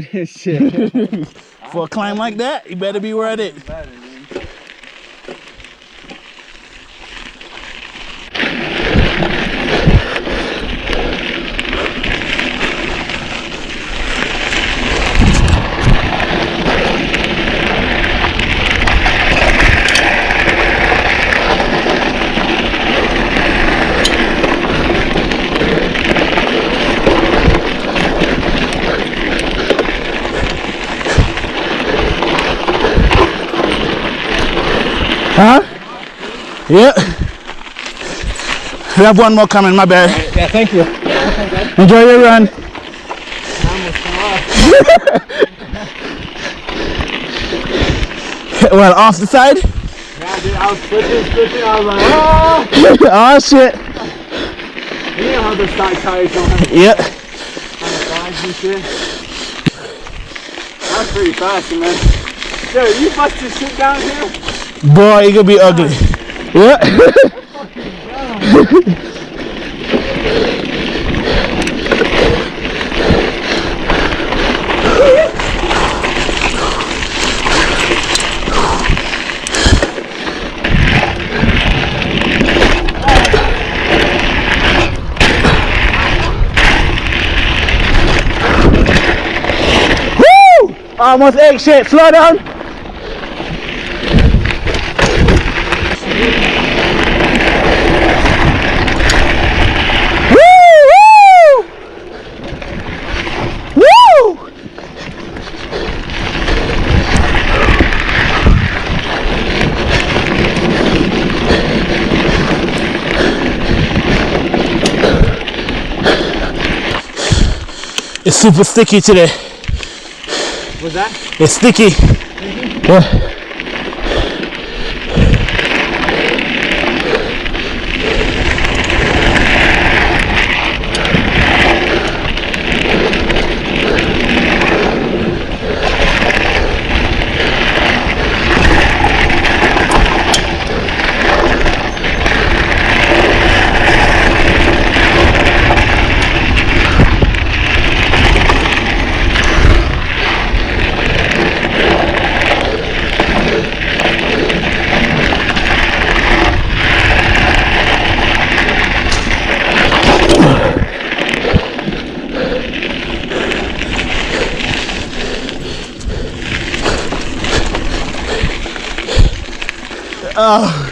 dude. Shit. For a climb like that, you better be worth it. Huh? Yeah. We have one more coming, my bad. Yeah, thank you. Enjoy your run. Well, off the side? Yeah, dude, I was switching, I was like, oh! Oh shit. You know how the side tires don't have Yeah. on the sides and shit? That's pretty fast, man. Dude, you bust this shit down here? Boy, it could be ugly. Yeah. Woo! Almost ate shit. Slow down. It's super sticky today. What's that? It's sticky. Yeah. Oh.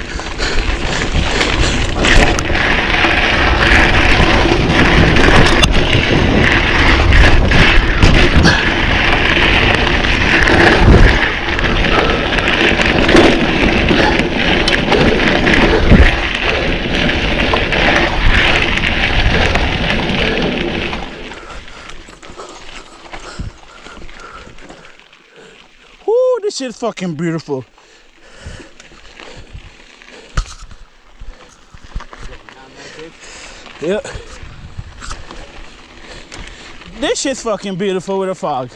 Woo, this shit's fucking beautiful. Yeah. This shit's fucking beautiful with a fog.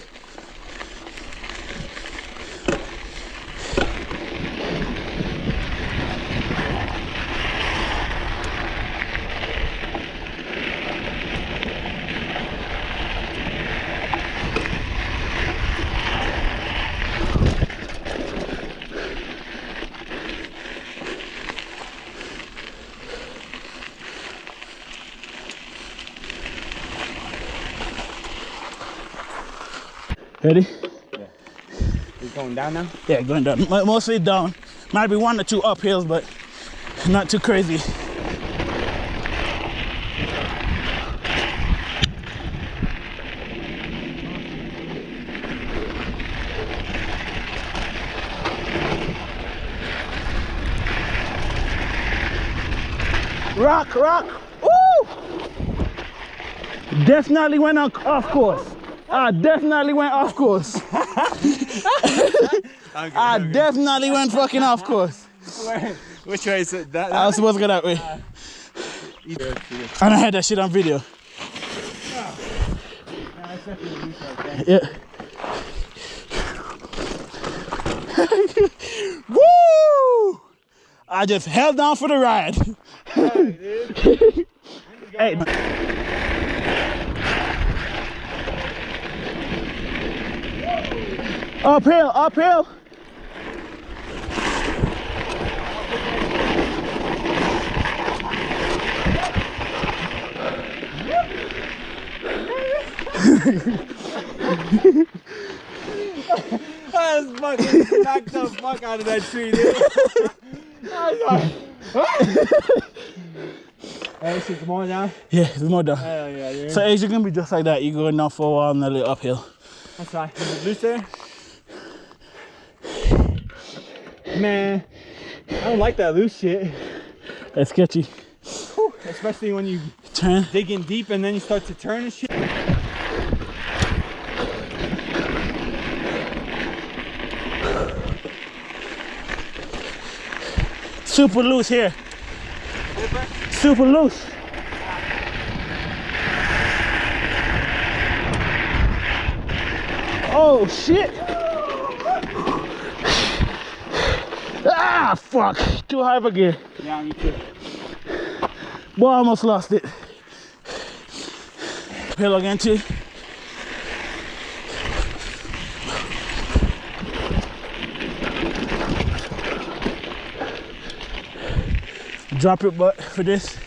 Ready? Yeah. It's going down now? Yeah, going down. Mostly down. Might be 1 or 2 uphills, but not too crazy. Rock, rock. Woo! Definitely went off course. I definitely went off course. I definitely went fucking off course. Which way is it? I was supposed to go that way. And I had that shit on video. Yeah. Woo! I just held down for the ride. Hey. Uphill, uphill. I was fucking knocked the fuck out of that tree, dude. I was like, hey, shit, some more down? Yeah, there's more down. Hell yeah, dude. So Asia gonna be just like that. You going down for a while and then uphill. That's fine. Is it loose there? Man, I don't like that loose shit. That's sketchy. Whew, especially when you Turn. dig in deep and then you start to turn and shit. Super loose here. Super loose. Oh shit. Ah, fuck. Too high of a gear. Yeah, me too. Boy, I almost lost it. Hill again too. Drop it, but for this.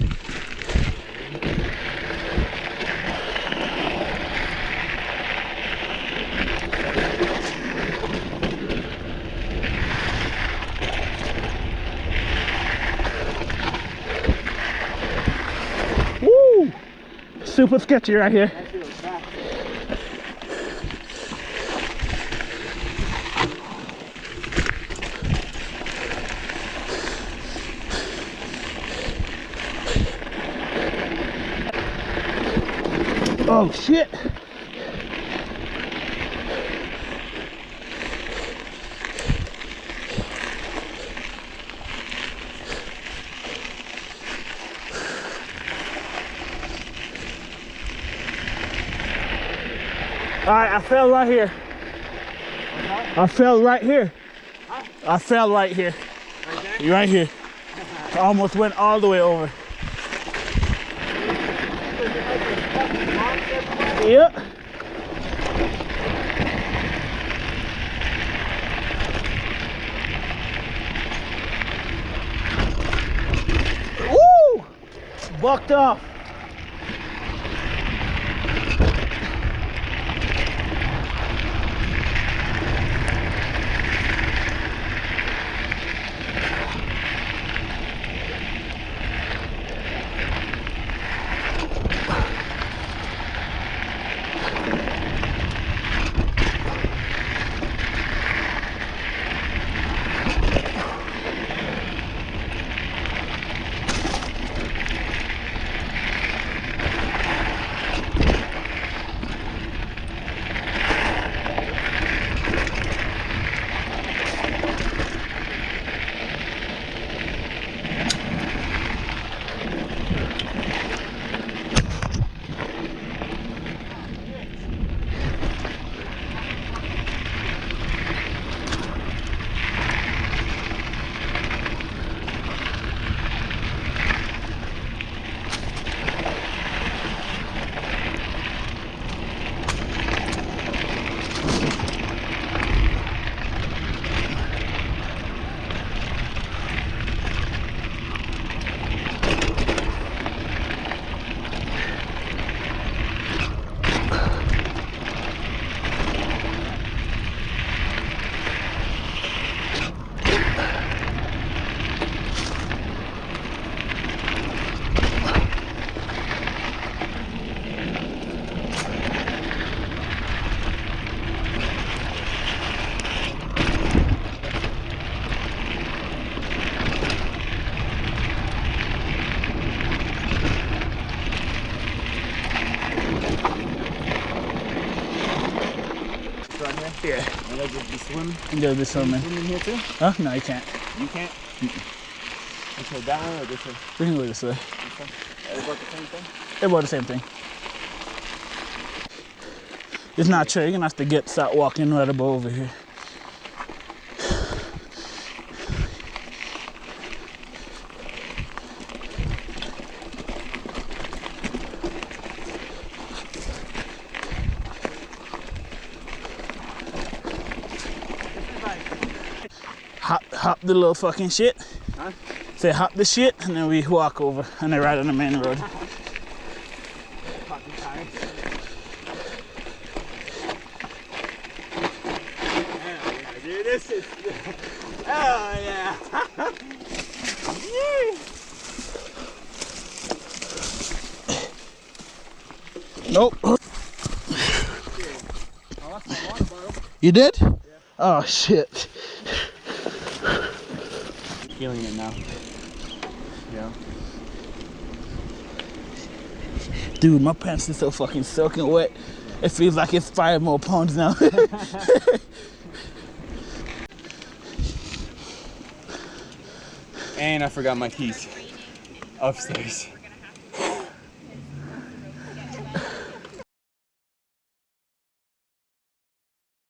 Woo! Super sketchy right here. Oh shit! Alright, I fell right here. I fell right here. I fell right here. Right there? You're right here. I almost went all the way over. Yep. Woo! Bucked off. Yeah. And they'll just be swimming. And there'll be swimming. Swimming here too? Huh? No, you can't. You can't? This way down or this way? We can go this way. This way? They about the same thing? They're about the same thing. It's not true. You're gonna have to start walking right about over here. hop the little fucking shit. Huh? Say hop the shit, and then we walk over, and then ride on the main road. Fucking tired. Hell yeah, dude, this is. Oh yeah. Nope. You did? Yeah. Oh shit. Feeling it now. Yeah. Dude, my pants are so fucking soaking wet. It feels like it's 5 more pounds now. And I forgot my keys upstairs.